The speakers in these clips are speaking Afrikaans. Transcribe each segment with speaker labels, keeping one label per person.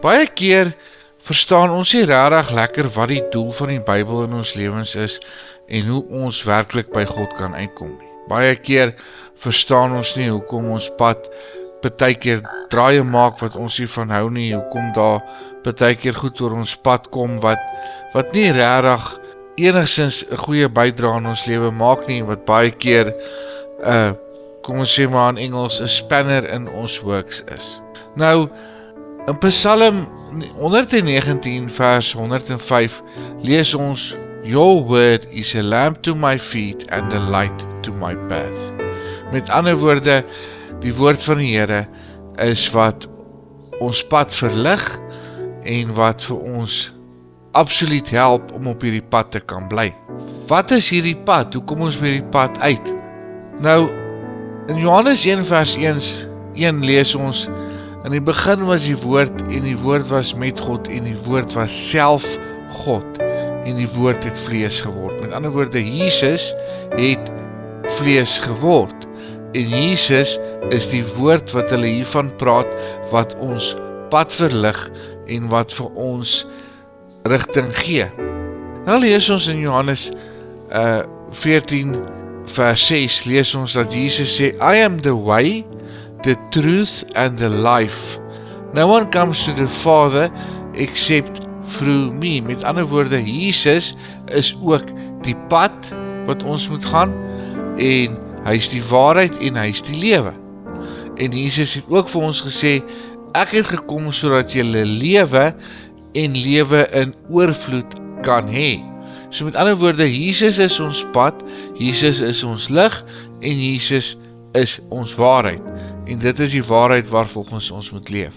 Speaker 1: Baie keer verstaan ons nie regtig lekker wat die doel van die Bybel in ons lewens is en hoe ons werklik by God kan uitkom nie. Baie keer verstaan ons nie hoekom ons pad partykeer draaie maak wat ons nie van hou nie, hoekom daar partykeer goed oor ons pad kom wat nie regtig enigstens 'n goeie bydrae in ons lewe maak nie, wat baie keer kom ons sê maar in Engels 'n spanner in ons works is. Nou in Psalm 119 vers 105 lees ons: Your word is a lamp to my feet and a light to my path. Met ander woorde, die woord van die Here is wat ons pad verlig en wat vir ons absoluut help om op hierdie pad te kan bly. Wat is hierdie pad? Hoe kom ons by hierdie pad uit? Nou, in Johannes 1 vers 1 lees ons: In die begin was die woord en die woord was met God en die woord was self God en die woord het vlees geword. Met ander woorde, Jesus het vlees geword en Jesus is die woord wat hulle hiervan praat, wat ons pad verlig en wat vir ons rigting gee. Nou lees ons in Johannes 14 vers 6 lees ons dat Jesus sê: I am the way, the truth and the life. No one comes to the Father except through me. Met ander woorde, Jesus is ook die pad wat ons moet gaan en hy is die waarheid en hy is die lewe. En Jesus het ook vir ons gesê: Ek het gekom sodat julle lewe en lewe in oorvloed kan hê. So met ander woorde, Jesus is ons pad, Jesus is ons lig en Jesus is ons waarheid. En dit is die waarheid waarvolgens ons moet leef.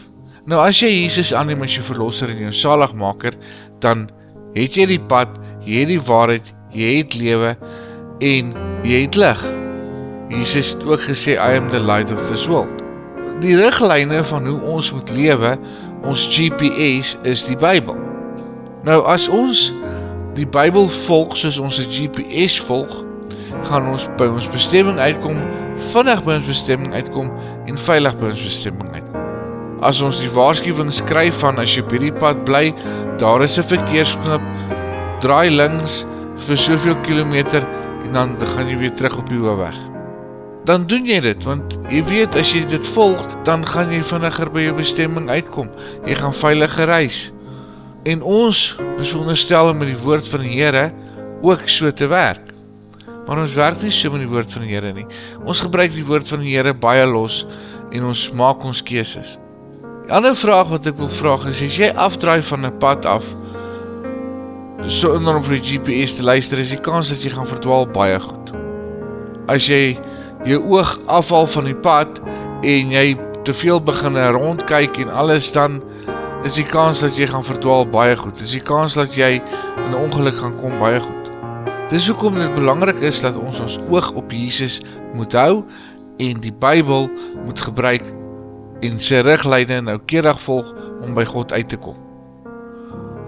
Speaker 1: Nou as jy Jesus aanneem as jou verlosser en jou saligmaker, dan het jy die pad, jy het die waarheid, jy het lewe en jy het lig. Jesus het ook gesê: I am the light of this world. Die riglyne van hoe ons moet lewe, ons GPS is die Bybel. Nou as ons die Bybel volg soos ons 'n GPS volg, gaan ons by ons bestemming uitkom, vinnig by ons bestemming uitkom en veilig by ons bestemming uitkom. As ons die waarskuwing skryf van as jy op hierdie pad bly, daar is 'n verkeersknop, draai links vir soveel kilometer en dan gaan jy weer terug op die hoofweg. Dan doen jy dit, want jy weet as jy dit volg, dan gaan jy vinniger by jou bestemming uitkom. Jy gaan veiliger reis. En ons is veronderstel om met die woord van die Here ook so te werk. Maar ons werk nie so met die woord van die Here nie. Ons gebruik die woord van die Here baie los en ons maak ons keuses. Die ander vraag wat ek wil vra is, as jy afdraai van 'n pad af, sonder om vir die GPS te luister, is die kans dat jy gaan verdwaal baie goed. As jy jou oog afval van die pad en jy te veel begin rondkyk en alles, dan is die kans dat jy gaan verdwaal baie goed. Is die kans dat jy in 'n ongeluk gaan kom baie goed. Dis hoekom dit belangrik is dat ons ons oog op Jesus moet hou en die Bybel moet gebruik en sy riglyne noukeurig volg om by God uit te kom.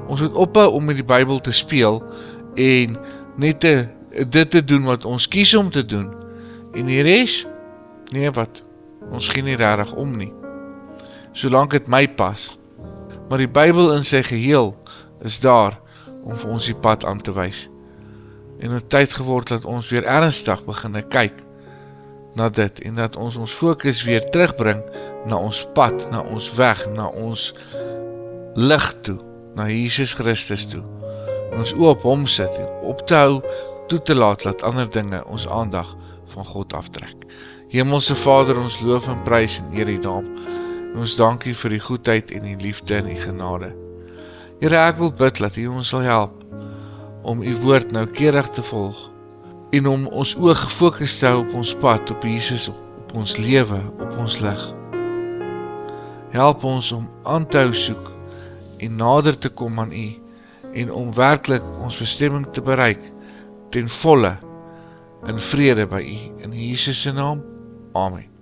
Speaker 1: Ons moet ophou om met die Bybel te speel en net dit te doen wat ons kies om te doen. En die res, nee wat, ons gee nie regtig om nie, solank dit my pas. Maar die Bybel in sy geheel is daar om vir ons die pad aan te wys. En het tyd geword dat ons weer ernstig begin kyk na dit en dat ons fokus weer terugbring na ons pad, na ons weg, na ons lig toe, na Jesus Christus toe. En ons oë op hom sit en op te hou, toe te laat dat ander dinge ons aandag van God aftrek. Hemelse Vader, ons loof en prys en eer U naam. En ons dankie vir die goedheid en die liefde en die genade. Here, ek wil bid dat U ons sal help om U woord noukeurig te volg en om ons oog gefokus te hou op ons pad, op Jesus, op ons lewe, op ons lig. Help ons om aan te hou soek en nader te kom aan U en om werklik ons bestemming te bereik ten volle in vrede by U. In Jesus se naam. Amen.